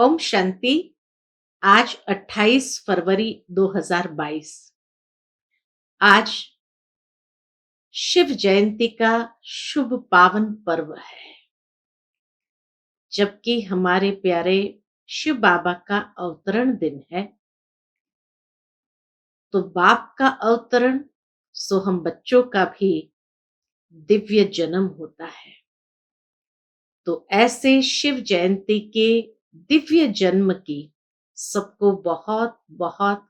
ओम शांति। आज 28 फरवरी 2022। आज शिव जयंती का शुभ पावन पर्व है, जबकि हमारे प्यारे शिव बाबा का अवतरण दिन है। तो बाप का अवतरण सो हम बच्चों का भी दिव्य जन्म होता है। तो ऐसे शिव जयंती के दिव्य जन्म की सबको बहुत बहुत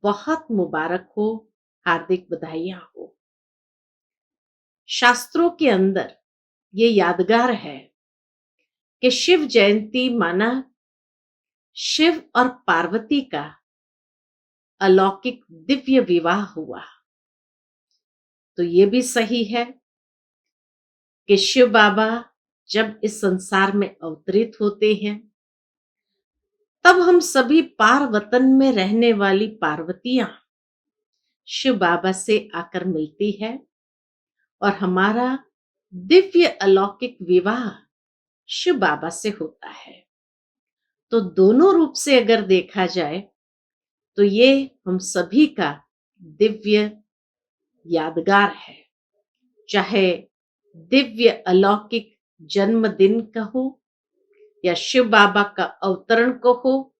बहुत मुबारक हो, हार्दिक बधाइयां हो। शास्त्रों के अंदर ये यादगार है कि शिव जयंती माना शिव और पार्वती का अलौकिक दिव्य विवाह हुआ। तो ये भी सही है कि शिव बाबा जब इस संसार में अवतरित होते हैं, तब हम सभी पार वतन में रहने वाली पार्वतियां शिव बाबा से आकर मिलती है और हमारा दिव्य अलौकिक विवाह शिव बाबा से होता है। तो दोनों रूप से अगर देखा जाए तो ये हम सभी का दिव्य यादगार है, चाहे दिव्य अलौकिक जन्मदिन कहो या शिव बाबा का अवतरण कहो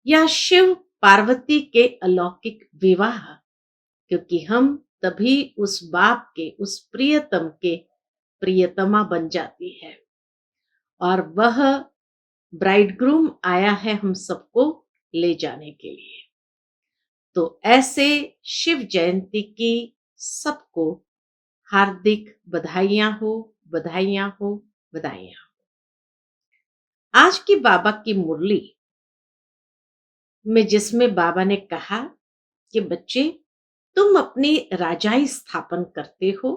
या शिव पार्वती के अलौकिक विवाह, क्योंकि हम तभी उस बाप के, उस प्रियतम के प्रियतमा बन जाती है और वह ब्राइडग्रूम आया है हम सबको ले जाने के लिए। तो ऐसे शिव जयंती की सबको हार्दिक बधाइयां हो, बधाइयां हो, बधाइयां हो। आज की बाबा की मुरली में जिसमें बाबा ने कहा कि बच्चे, तुम अपनी राजाई स्थापन करते हो,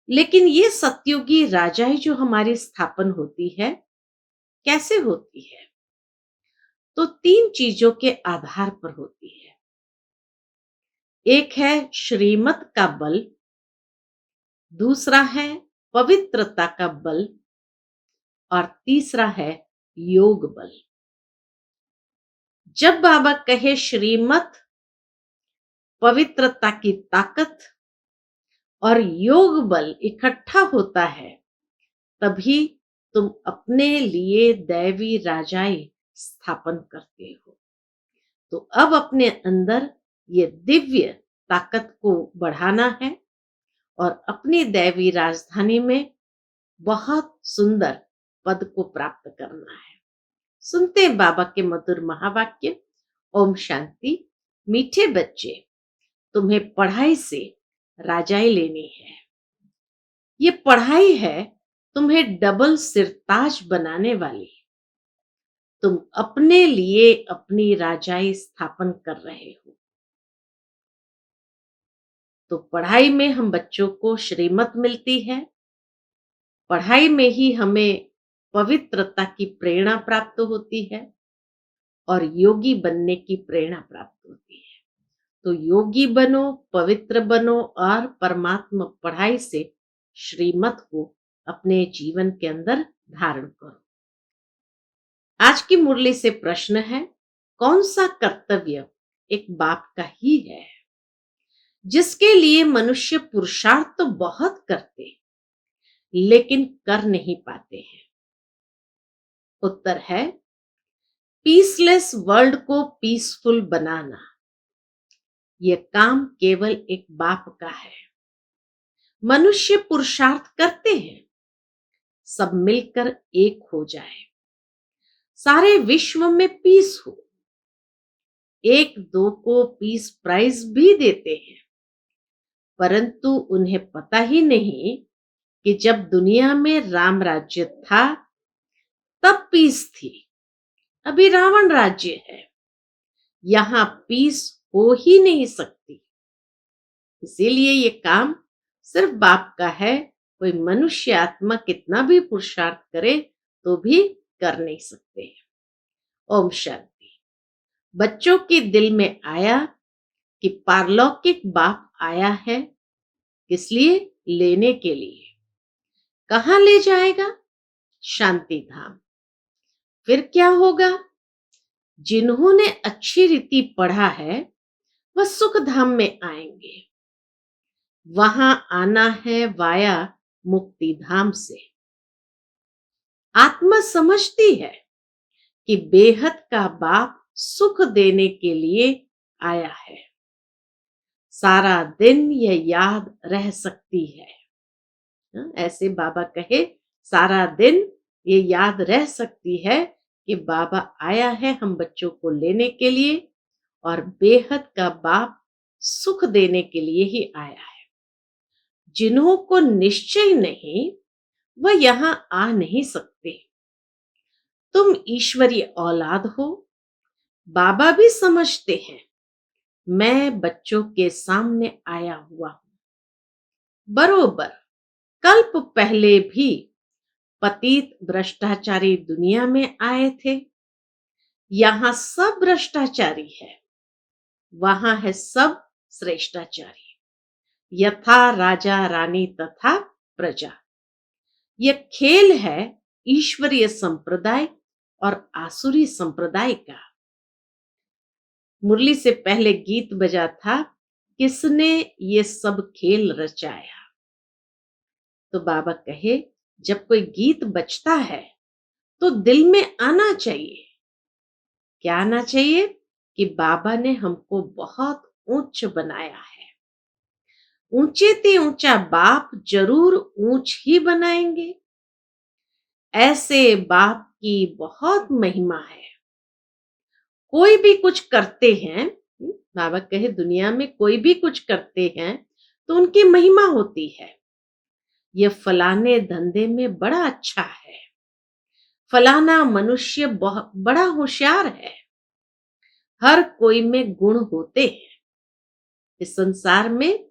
लेकिन ये सतयुगी राजाई जो हमारी स्थापन होती है कैसे होती है? तो 3 चीजों के आधार पर होती है। एक है श्रीमत का बल, दूसरा है पवित्रता का बल और तीसरा है योग बल। जब बाबा कहे श्रीमत, पवित्रता की ताकत और योग बल इकट्ठा होता है, तभी तुम अपने लिए दैवी राजाई स्थापन करते हो। तो अब अपने अंदर ये दिव्य ताकत को बढ़ाना है और अपनी दैवी राजधानी में बहुत सुंदर पद को प्राप्त करना है। सुनते हैं बाबा के मधुर महावाक्य। ओम शांति। मीठे बच्चे, तुम्हें पढ़ाई से राजाई लेनी है। ये पढ़ाई है तुम्हें डबल सिरताज बनाने वाली। तुम अपने लिए अपनी राजाई स्थापन कर रहे हो। तो पढ़ाई में हम बच्चों को श्रीमत मिलती है, पढ़ाई में ही हमें पवित्रता की प्रेरणा प्राप्त होती है और योगी बनने की प्रेरणा प्राप्त होती है। तो योगी बनो, पवित्र बनो और परमात्मा पढ़ाई से श्रीमत को अपने जीवन के अंदर धारण करो। आज की मुरली से प्रश्न है, कौन सा कर्तव्य एक बाप का ही है जिसके लिए मनुष्य पुरुषार्थ तो बहुत करते लेकिन कर नहीं पाते हैं? उत्तर है, पीसलेस वर्ल्ड को पीसफुल बनाना। यह काम केवल एक बाप का है। मनुष्य पुरुषार्थ करते हैं सब मिलकर एक हो जाए, सारे विश्व में पीस हो। एक दो को पीस प्राइज भी देते हैं, परंतु उन्हें पता ही नहीं कि जब दुनिया में राम राज्य था तब पीस थी, अभी रावण राज्य है, यहां पीस हो ही नहीं सकती। इसीलिए ये काम सिर्फ बाप का है। कोई मनुष्य आत्मा कितना भी पुरुषार्थ करे तो भी कर नहीं सकते। ओम शांति। बच्चों के दिल में आया कि पारलौकिक बाप आया है, किस लिए? लेने के लिए। कहां ले जाएगा? शांति धाम। फिर क्या होगा? जिन्होंने अच्छी रीति पढ़ा है वह सुख धाम में आएंगे। वहां आना है वाया मुक्ति धाम से। आत्मा समझती है कि बेहद का बाप सुख देने के लिए आया है। सारा दिन यह याद रह सकती है। ऐसे बाबा कहे, सारा दिन ये याद रह सकती है कि बाबा आया है हम बच्चों को लेने के लिए, और बेहद का बाप सुख देने के लिए ही आया है। जिन्हों को निश्चय नहीं वह यहां आ नहीं सकते। तुम ईश्वरीय औलाद हो। बाबा भी समझते हैं मैं बच्चों के सामने आया हुआ हूं। बरोबर कल्प पहले भी पतित भ्रष्टाचारी दुनिया में आए थे। यहां सब भ्रष्टाचारी है, वहां है सब श्रेष्ठाचारी। यथा राजा रानी तथा प्रजा। यह खेल है ईश्वरीय संप्रदाय और आसुरी संप्रदाय का। मुरली से पहले गीत बजा था, किसने ये सब खेल रचाया। तो बाबा कहे, जब कोई गीत बजता है तो दिल में आना चाहिए। क्या आना चाहिए? कि बाबा ने हमको बहुत ऊंच बनाया है। ऊंचे ते ऊंचा बाप जरूर ऊंच ही बनाएंगे। ऐसे बाप की बहुत महिमा है। कोई भी कुछ करते हैं, बाबा कहे दुनिया में कोई भी कुछ करते हैं तो उनकी महिमा होती है। ये फलाने धंधे में बड़ा अच्छा है, फलाना मनुष्य बहुत बड़ा होशियार है। हर कोई में गुण होते हैं। इस संसार में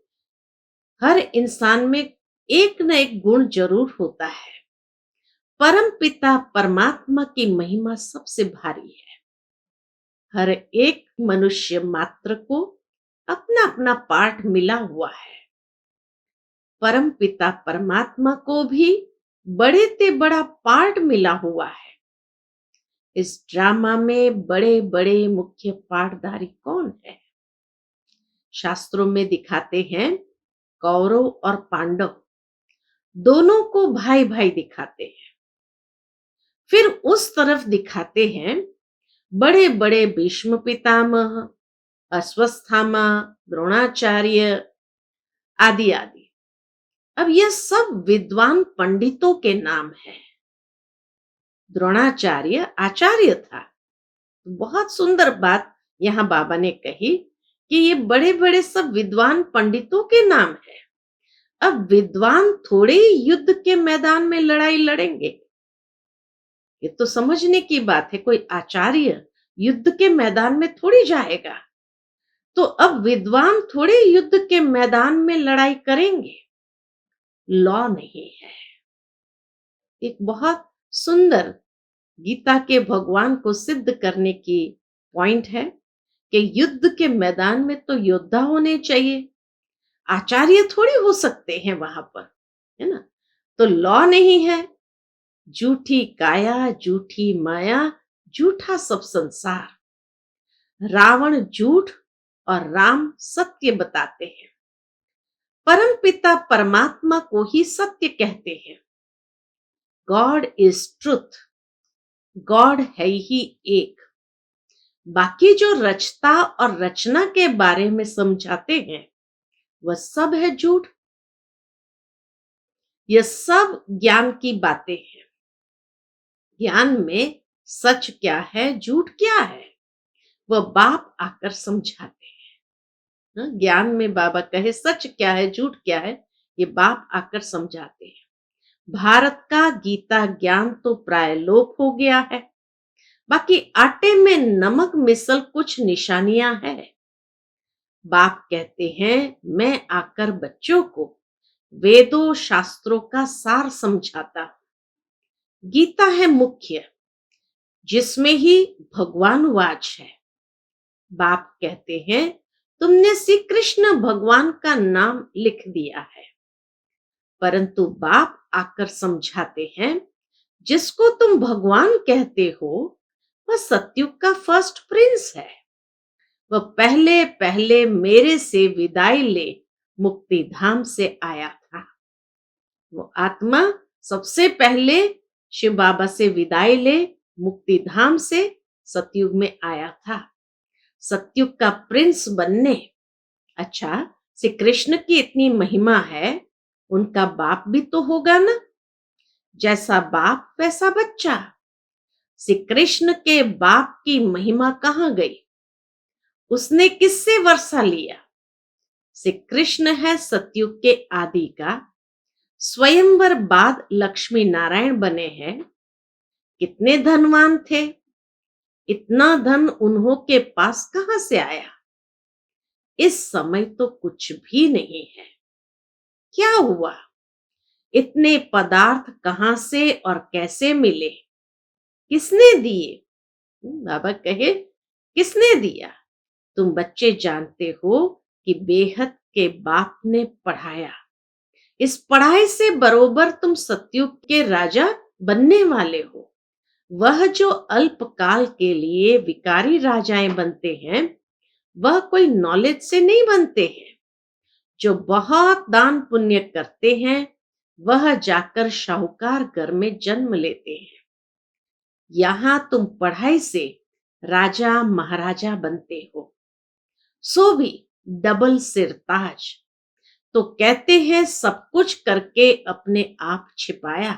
हर इंसान में एक न एक गुण जरूर होता है। परम पिता परमात्मा की महिमा सबसे भारी है। हर एक मनुष्य मात्र को अपना अपना पार्ट मिला हुआ है। परम पिता परमात्मा को भी बड़े ते बड़ा पार्ट मिला हुआ है। इस ड्रामा में बड़े बड़े मुख्य पार्टधारी कौन है? शास्त्रों में दिखाते हैं कौरव और पांडव दोनों को भाई भाई दिखाते हैं। फिर उस तरफ दिखाते हैं बड़े बड़े भीष्म पितामह, अश्वत्थामा, द्रोणाचार्य आदि आदि। अब यह सब विद्वान पंडितों के नाम हैं। द्रोणाचार्य आचार्य था। बहुत सुंदर बात यहां बाबा ने कही कि ये बड़े बड़े सब विद्वान पंडितों के नाम है। अब विद्वान थोड़े ही युद्ध के मैदान में लड़ाई लड़ेंगे। ये तो समझने की बात है। कोई आचार्य युद्ध के मैदान में थोड़ी जाएगा। तो अब विद्वान थोड़े युद्ध के मैदान में लड़ाई करेंगे। लॉ नहीं है। एक बहुत सुंदर गीता के भगवान को सिद्ध करने की पॉइंट है कि युद्ध के मैदान में तो योद्धा होने चाहिए। आचार्य थोड़ी हो सकते हैं वहां पर, है ना? तो लॉ नहीं है। झूठी काया, झूठी माया, झूठा सब संसार। रावण झूठ और राम सत्य बताते हैं। परम पिता परमात्मा को ही सत्य कहते हैं। God is truth. गॉड है ही एक। बाकी जो रचता और रचना के बारे में समझाते हैं वह सब है झूठ। यह सब ज्ञान की बातें हैं। ज्ञान में सच क्या है, झूठ क्या है, वह बाप आकर समझाते हैं। ज्ञान में बाबा कहे सच क्या है, झूठ क्या है, ये बाप आकर समझाते हैं। भारत का गीता ज्ञान तो प्राय लोप हो गया है। बाकी आटे में नमक मिसल कुछ निशानियां हैं। बाप कहते हैं मैं आकर बच्चों को वेदों शास्त्रों का सार समझाता हूं। गीता है मुख्य, जिसमें ही भगवान वाच है। बाप कहते हैं तुमने श्री कृष्ण भगवान का नाम लिख दिया है, परंतु बाप आकर समझाते हैं जिसको तुम भगवान कहते हो, वह सतयुग का फर्स्ट प्रिंस है। वह पहले पहले मेरे से विदाई ले मुक्ति धाम से आया था। वो आत्मा सबसे पहले शिव बाबा से विदाई ले मुक्ति धाम से सतयुग में आया था, सतयुग का प्रिंस बनने। अच्छा, श्री कृष्ण की इतनी महिमा है, उनका बाप भी तो होगा ना। जैसा बाप वैसा बच्चा। श्री कृष्ण के बाप की महिमा कहाँ गई? उसने किससे वर्षा लिया? श्री कृष्ण है सतयुग के आदि का। स्वयंवर बाद लक्ष्मी नारायण बने हैं। कितने धनवान थे, इतना धन उन्हों के पास कहां से आया? इस समय तो कुछ भी नहीं है। क्या हुआ? इतने पदार्थ कहां से और कैसे मिले? किसने दिए? बाबा कहे, किसने दिया? तुम बच्चे जानते हो कि बेहद के बाप ने पढ़ाया। इस पढ़ाई से बरोबर तुम सतयुग के राजा बनने वाले हो। वह जो अल्पकाल के लिए विकारी राजाएं बनते हैं, वह कोई नॉलेज से नहीं बनते हैं। जो बहुत दान पुण्य करते हैं, वह जाकर शाहूकार घर में जन्म लेते हैं। यहां तुम पढ़ाई से राजा महाराजा बनते हो, सो भी डबल सिरताज। तो कहते हैं सब कुछ करके अपने आप छिपाया।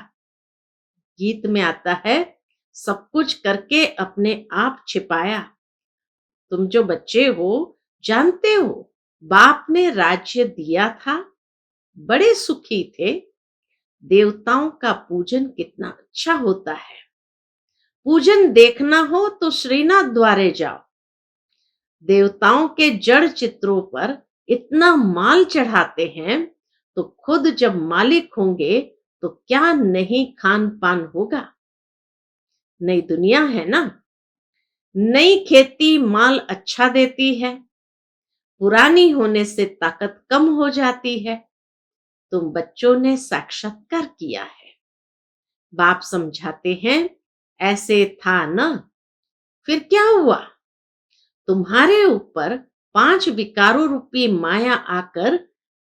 गीत में आता है, सब कुछ करके अपने आप छिपाया। तुम जो बच्चे हो, जानते हो बाप ने राज्य दिया था, बड़े सुखी थे। देवताओं का पूजन कितना अच्छा होता है। पूजन देखना हो तो श्रीनाथ द्वारे जाओ। देवताओं के जड़ चित्रों पर इतना माल चढ़ाते हैं, तो खुद जब मालिक होंगे तो क्या नहीं खान पान होगा। नई दुनिया है ना। नई खेती माल अच्छा देती है, पुरानी होने से ताकत कम हो जाती है। तुम बच्चों ने साक्षात्कार किया है। बाप समझाते हैं, ऐसे था ना। फिर क्या हुआ? तुम्हारे ऊपर 5 विकारों रूपी माया आकर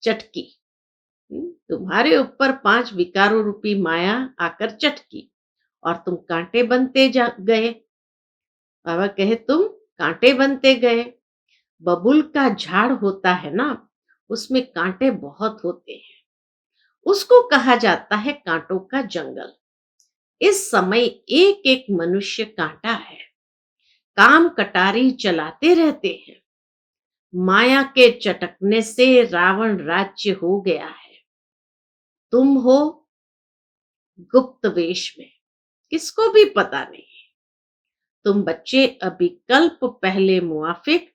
चटकी। तुम्हारे ऊपर 5 विकारों रूपी माया आकर चटकी और तुम कांटे बनते जा गए। बाबा कहे, तुम कांटे बनते गए। बबुल का झाड़ होता है ना, उसमें कांटे बहुत होते हैं। उसको कहा जाता है कांटों का जंगल। इस समय एक एक मनुष्य कांटा है। काम कटारी चलाते रहते हैं। माया के चटकने से रावण राज्य हो गया है। तुम हो गुप्त वेश में, किसको भी पता नहीं। तुम बच्चे अभी कल्प पहले मुआफिक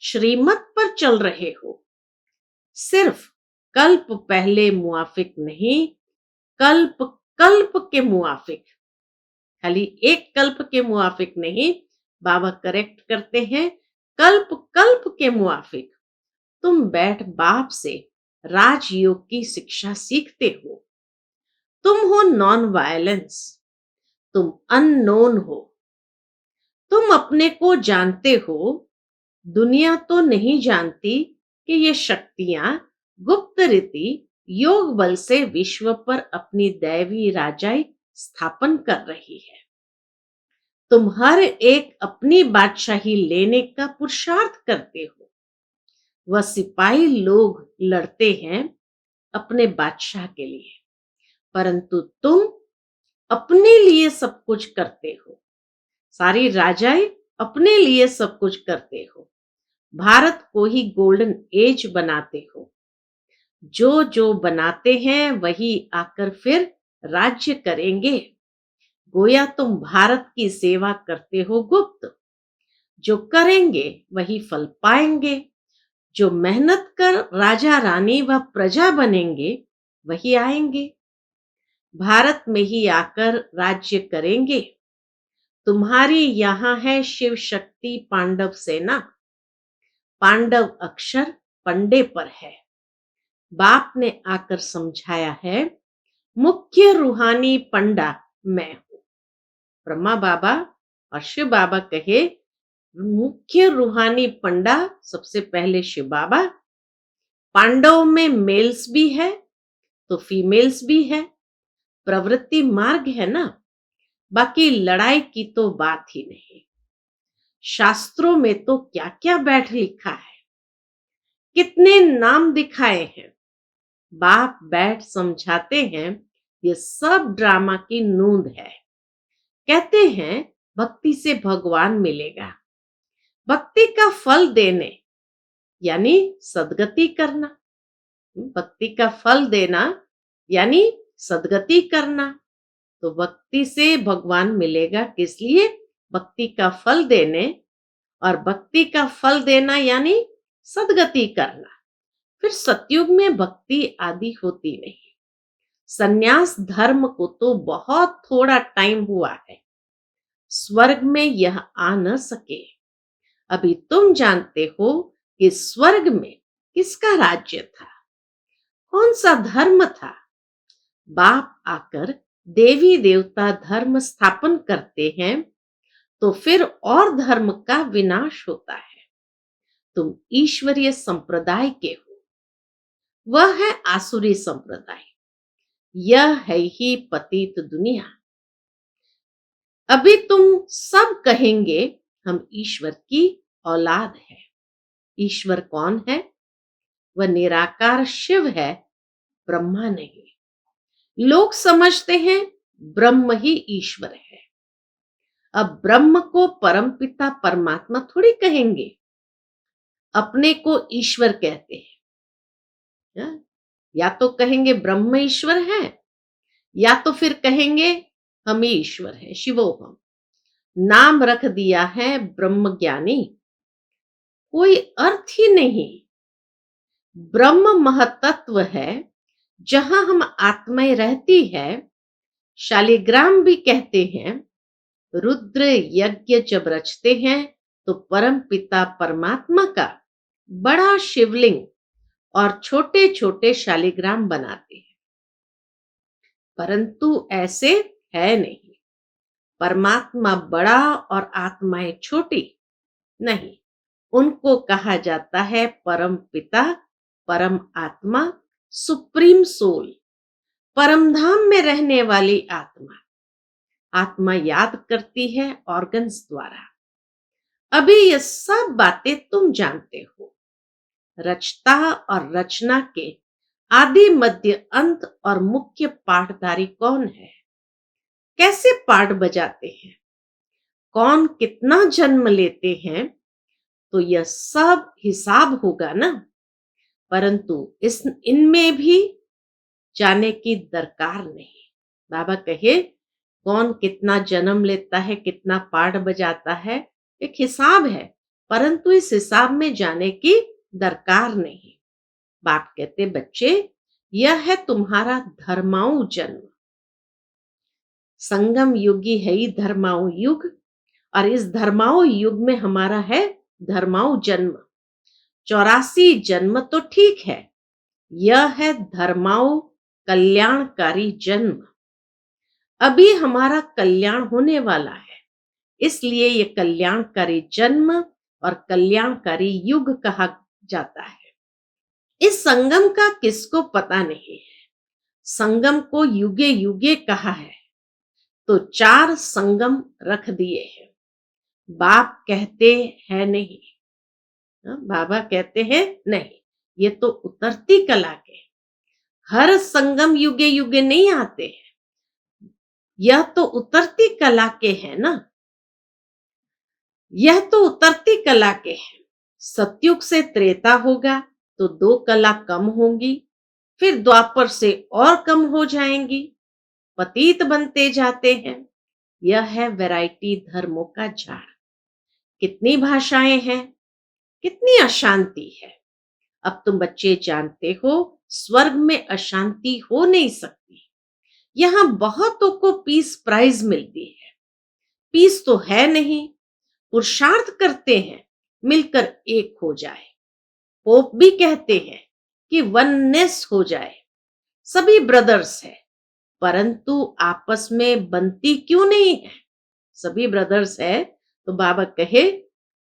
श्रीमत पर चल रहे हो। सिर्फ कल्प पहले मुआफिक नहीं, कल्प कल्प के मुआफिक। खाली एक कल्प के मुआफिक नहीं, बाबा करेक्ट करते हैं, कल्प कल्प के मुआफिक। तुम बैठ बाप से राजयोग की शिक्षा सीखते हो। तुम हो नॉन वायलेंस, तुम अननोन हो। तुम अपने को जानते हो, दुनिया तो नहीं जानती कि ये शक्तियां गुप्त रीति योग बल से विश्व पर अपनी दैवी राजाई स्थापन कर रही है। तुम हर एक अपनी बादशाही लेने का पुरुषार्थ करते हो। वह सिपाही लोग लड़ते हैं अपने बादशाह के लिए, परंतु तुम अपने लिए सब कुछ करते हो। सारी राजाएं अपने लिए सब कुछ करते हो। भारत को ही गोल्डन एज बनाते हो। जो जो बनाते हैं वही आकर फिर राज्य करेंगे। गोया तुम भारत की सेवा करते हो गुप्त। जो करेंगे वही फल पाएंगे। जो मेहनत कर राजा रानी व प्रजा बनेंगे, वही आएंगे। भारत में ही आकर राज्य करेंगे। तुम्हारी यहां है शिव शक्ति पांडव सेना। पांडव अक्षर पंडे पर है। बाप ने आकर समझाया है, मुख्य रूहानी पंडा मैं हूं। ब्रह्मा बाबा और शिव बाबा कहे, मुख्य रूहानी पंडा सबसे पहले शिव बाबा। पांडव में मेल्स भी है तो फीमेल्स भी है, प्रवृत्ति मार्ग है ना। बाकी लड़ाई की तो बात ही नहीं। शास्त्रों में तो क्या क्या बैठ लिखा है, कितने नाम दिखाए हैं। बाप बैठ समझाते हैं, ये सब ड्रामा की नूंद है। कहते हैं भक्ति से भगवान मिलेगा। भक्ति का फल देने यानी सदगति करना। भक्ति का फल देना यानी सदगति करना। तो भक्ति से भगवान मिलेगा, किस लिए? भक्ति का फल देने। और भक्ति का फल देना यानी सदगति करना। फिर सतयुग में भक्ति आदि होती नहीं। सन्यास धर्म को तो बहुत थोड़ा टाइम हुआ है, स्वर्ग में यह आ न सके। अभी तुम जानते हो कि स्वर्ग में किसका राज्य था, कौन सा धर्म था। बाप आकर देवी देवता धर्म स्थापन करते हैं तो फिर और धर्म का विनाश होता है। तुम ईश्वरीय संप्रदाय के हो, वह है आसुरी संप्रदाय। यह है ही पतित दुनिया। अभी तुम सब कहेंगे हम ईश्वर की औलाद है। ईश्वर कौन है? वह निराकार शिव है, ब्रह्मा नहीं। लोग समझते हैं ब्रह्म ही ईश्वर है। अब ब्रह्म को परमपिता परमात्मा थोड़ी कहेंगे, अपने को ईश्वर कहते हैं। या तो कहेंगे ब्रह्म ईश्वर है, या तो फिर कहेंगे हम ही ईश्वर है, शिवोहम। नाम रख दिया है ब्रह्म ज्ञानी, कोई अर्थ ही नहीं। ब्रह्म महतत्व है, जहां हम आत्माएं रहती है। शालिग्राम भी कहते हैं, रुद्र यज्ञ जब रचते हैं तो परम पिता परमात्मा का बड़ा शिवलिंग और छोटे छोटे शालिग्राम बनाते हैं। परंतु ऐसे है नहीं। परमात्मा बड़ा और आत्माएं छोटी नहीं। उनको कहा जाता है परम पिता, परम आत्मा, सुप्रीम सोल, परम धाम में रहने वाली आत्मा। आत्मा याद करती है ऑर्गन्स द्वारा। अभी ये सब बातें तुम जानते हो। रचता और रचना के आदि मध्य अंत और मुख्य पाठधारी कौन है? कैसे पाठ बजाते हैं? कौन कितना जन्म लेते हैं? तो यह सब हिसाब होगा ना। परंतु इनमें भी जाने की दरकार नहीं। बाबा कहे कौन कितना जन्म लेता है, कितना पाठ बजाता है, एक हिसाब है, परंतु इस हिसाब में जाने की दरकार नहीं। बाप कहते बच्चे, यह है तुम्हारा धर्माऊ जन्म। संगम युगी है ही धर्माऊ युग, और इस धर्माऊ युग में हमारा है धर्माऊ जन्म। 84 जन्म तो ठीक है, यह है धर्माऊ कल्याणकारी जन्म। अभी हमारा कल्याण होने वाला है, इसलिए ये कल्याणकारी जन्म और कल्याणकारी युग कहा जाता है। इस संगम का किसको पता नहीं है। संगम को युगे युगे कहा है तो 4 संगम रख दिए हैं। बाप कहते हैं नहीं, बाबा कहते हैं नहीं, ये तो उतरती कला के। हर संगम युगे युगे नहीं आते हैं, यह तो उतरती कला के है ना। यह तो उतरती कला के हैं। सतयुग से त्रेता होगा तो 2 कला कम होंगी, फिर द्वापर से और कम हो जाएंगी, पतित बनते जाते हैं। यह है वैरायटी धर्मों का झाड़। कितनी भाषाएं हैं, कितनी अशांति है। अब तुम बच्चे जानते हो स्वर्ग में अशांति हो नहीं सकती। यहां बहुतों को पीस प्राइज मिलती है। पीस तो है नहीं, पुरुषार्थ करते हैं मिलकर एक हो जाए। पोप भी कहते हैं कि वननेस हो जाए। सभी ब्रदर्स है, परंतु आपस में बनती क्यों नहीं है? सभी ब्रदर्स है, तो बाबा कहे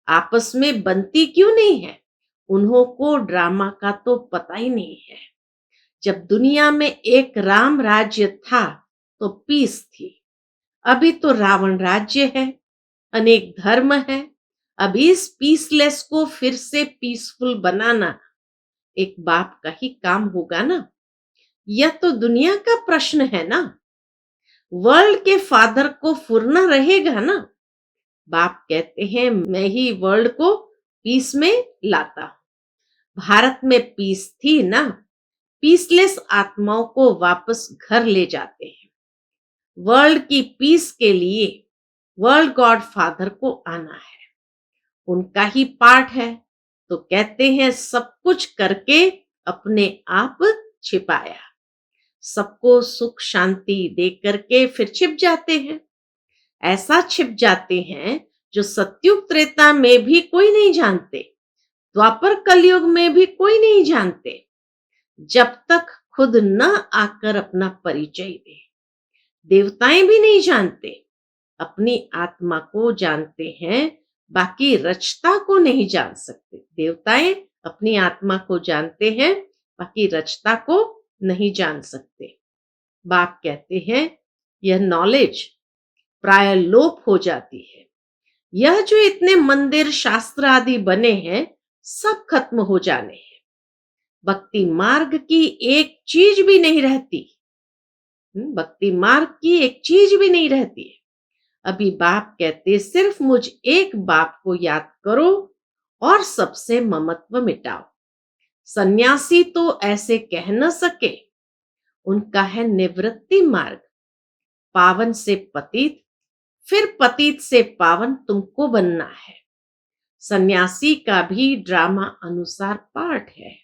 आपस में बनती क्यों नहीं है? उन्हों को ड्रामा का तो पता ही नहीं है। जब दुनिया में एक राम राज्य था तो पीस थी। अभी तो रावण राज्य है, अनेक धर्म है। अब इस पीसलेस को फिर से पीसफुल बनाना एक बाप का ही काम होगा ना। यह तो दुनिया का प्रश्न है ना। वर्ल्ड के फादर को फुरना रहेगा ना। बाप कहते हैं मैं ही वर्ल्ड को पीस में लाता हूं। भारत में पीस थी ना, पीसलेस आत्माओं को वापस घर ले जाते हैं। वर्ल्ड की पीस के लिए वर्ल्ड गॉड फादर को आना है, उनका ही पार्ट है। तो कहते हैं सब कुछ करके अपने आप छिपाया। सबको सुख शांति दे करके फिर छिप जाते हैं। ऐसा छिप जाते हैं जो सतयुग त्रेता में भी कोई नहीं जानते, द्वापर कलयुग में भी कोई नहीं जानते, जब तक खुद न आकर अपना परिचय दे। देवताएं भी नहीं जानते, अपनी आत्मा को जानते हैं, बाकी रचता को नहीं जान सकते। देवताएं अपनी आत्मा को जानते हैं, बाकी रचता को नहीं जान सकते। बाप कहते हैं यह नॉलेज प्राय लोप हो जाती है। यह जो इतने मंदिर शास्त्र आदि बने हैं सब खत्म हो जाने हैं। भक्ति मार्ग की एक चीज भी नहीं रहती। भक्ति मार्ग की एक चीज भी नहीं रहती है। अभी बाप कहते सिर्फ मुझ एक बाप को याद करो और सबसे ममत्व मिटाओ। सन्यासी तो ऐसे कह न सके, उनका है निवृत्ति मार्ग। पावन से पतित, फिर पतित से पावन तुमको बनना है। सन्यासी का भी ड्रामा अनुसार पाठ है।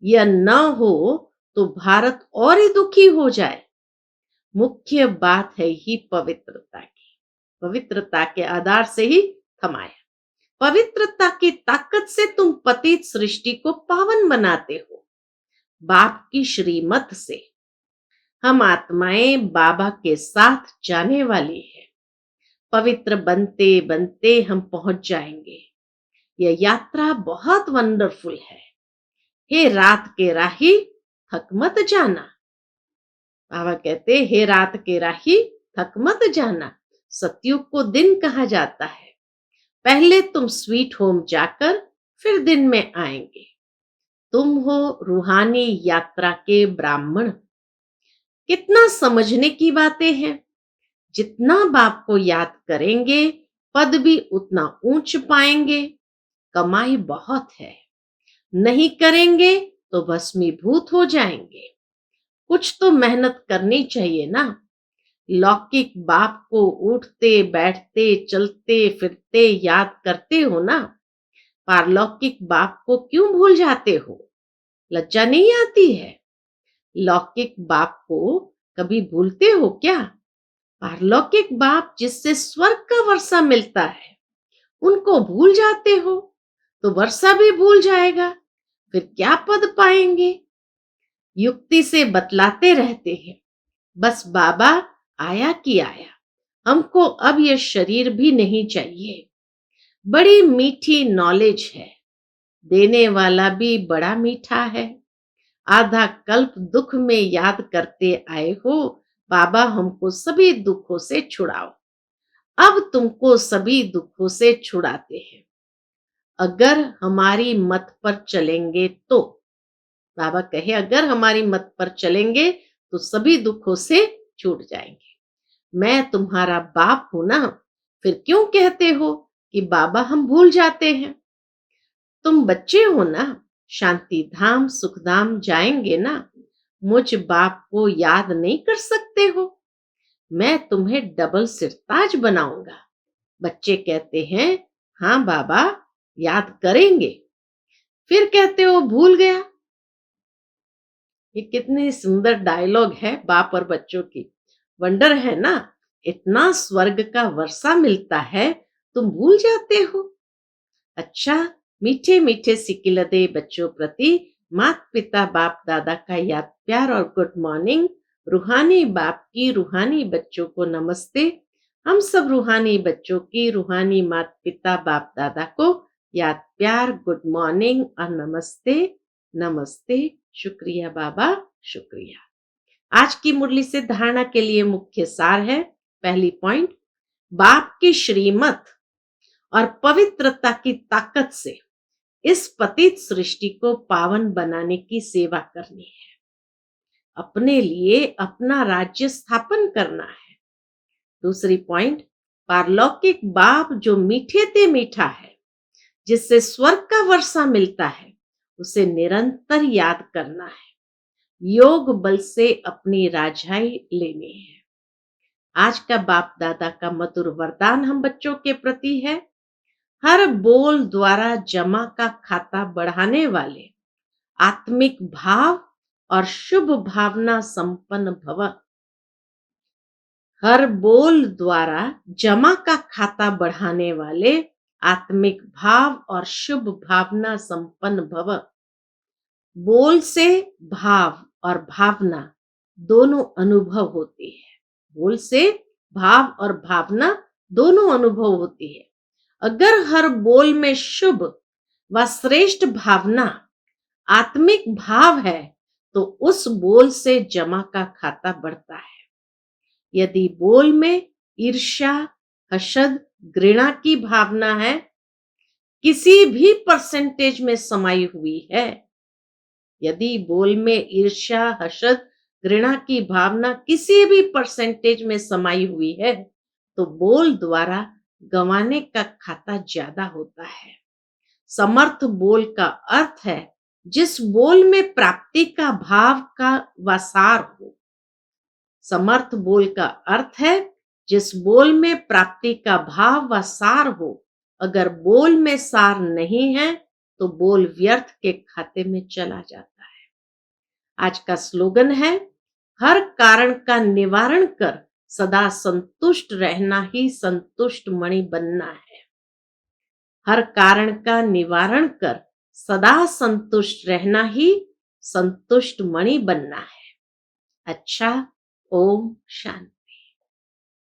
यह न हो तो भारत और ही दुखी हो जाए। मुख्य बात है ही पवित्रता की। पवित्रता के आधार से ही थमाया। पवित्रता की ताकत से तुम पतित सृष्टि को पावन बनाते हो। बाप की श्रीमत से हम आत्माएं बाबा के साथ जाने वाली है। पवित्र बनते बनते हम पहुंच जाएंगे। यह यात्रा बहुत वंडरफुल है। हे रात के राही थक मत जाना। बाबा कहते हे रात के राही थक मत जाना। सतयुग को दिन कहा जाता है। पहले तुम स्वीट होम जाकर फिर दिन में आएंगे। तुम हो रूहानी यात्रा के ब्राह्मण। कितना समझने की बातें हैं। जितना बाप को याद करेंगे पद भी उतना ऊंच पाएंगे। कमाई बहुत है, नहीं करेंगे तो भस्मीभूत हो जाएंगे। कुछ तो मेहनत करनी चाहिए ना। लौकिक बाप को उठते बैठते चलते फिरते याद करते हो ना। पारलौकिक बाप को क्यों भूल जाते हो? लज्जा नहीं आती है? लौकिक बाप को कभी भूलते हो क्या? पारलौकिक बाप जिससे स्वर्ग का वर्षा मिलता है उनको भूल जाते हो तो वर्षा भी भूल जाएगा, फिर क्या पद पाएंगे? युक्ति से बतलाते रहते हैं, बस बाबा आया कि आया, हमको अब यह शरीर भी नहीं चाहिए। बड़ी मीठी नॉलेज है, देने वाला भी बड़ा मीठा है। आधा कल्प दुख में याद करते आए हो, बाबा हमको सभी दुखों से छुड़ाओ। अब तुमको सभी दुखों से छुड़ाते हैं। अगर हमारी मत पर चलेंगे तो, बाबा कहे अगर हमारी मत पर चलेंगे तो सभी दुखों से छूट जाएंगे। मैं तुम्हारा बाप हूं ना, फिर क्यों कहते हो कि बाबा हम भूल जाते हैं? तुम बच्चे हो ना, शांति धाम सुख धाम जाएंगे ना। मुझ बाप को याद नहीं कर सकते हो? मैं तुम्हें डबल सिरताज बनाऊंगा। बच्चे कहते हैं हाँ बाबा याद करेंगे, फिर कहते हो भूल गया। ये कितनी सुंदर डायलॉग है बाप और बच्चों की। वंडर है ना, इतना स्वर्ग का वर्षा मिलता है, तुम भूल जाते हो। अच्छा, मीठे मीठे सिकिलदे बच्चों प्रति माता पिता बाप दादा का याद प्यार और गुड मॉर्निंग। रूहानी बाप की रूहानी बच्चों को नमस्ते। हम सब रूहानी बच्चों की रूहानी माता पिता बाप दादा को याद प्यार गुड मॉर्निंग और नमस्ते। नमस्ते। शुक्रिया बाबा, शुक्रिया। आज की मुरली से धारणा के लिए मुख्य सार है। पहली पॉइंट, बाप की श्रीमत और पवित्रता की ताकत से इस पतित सृष्टि को पावन बनाने की सेवा करनी है, अपने लिए अपना राज्य स्थापन करना है। दूसरी पॉइंट, पारलौकिक बाप जो मीठे ते मीठा है, जिससे स्वर्ग का वर्षा मिलता है, उसे निरंतर याद करना है, योग बल से अपनी राजाई लेनी है। आज का बाप दादा का मधुर वरदान हम बच्चों के प्रति है, हर बोल द्वारा जमा का खाता बढ़ाने वाले आत्मिक भाव और शुभ भावना संपन्न भव। हर बोल द्वारा जमा का खाता बढ़ाने वाले आत्मिक भाव और शुभ भावना संपन्न भव। बोल से भाव और भावना दोनों अनुभव होती है। बोल से भाव और भावना दोनों अनुभव होती है। अगर हर बोल में शुभ व श्रेष्ठ भावना आत्मिक भाव है, तो उस बोल से जमा का खाता बढ़ता है। यदि बोल में ईर्ष्या, हसद, घृणा की भावना है, किसी भी परसेंटेज में समाई हुई है, यदि बोल में ईर्ष्या, हसद, घृणा की भावना किसी भी परसेंटेज में समाई हुई है, तो बोल द्वारा गंवाने का खाता ज्यादा होता है। समर्थ बोल का अर्थ है जिस बोल में प्राप्ति का भाव का वसार हो। समर्थ बोल का अर्थ है जिस बोल में प्राप्ति का भाव व सार हो। अगर बोल में सार नहीं है तो बोल व्यर्थ के खाते में चला जाता है। आज का स्लोगन है, हर कारण का निवारण कर सदा संतुष्ट रहना ही संतुष्ट मणि बनना है। हर कारण का निवारण कर सदा संतुष्ट रहना ही संतुष्ट मणि बनना है। अच्छा, ओम शांति।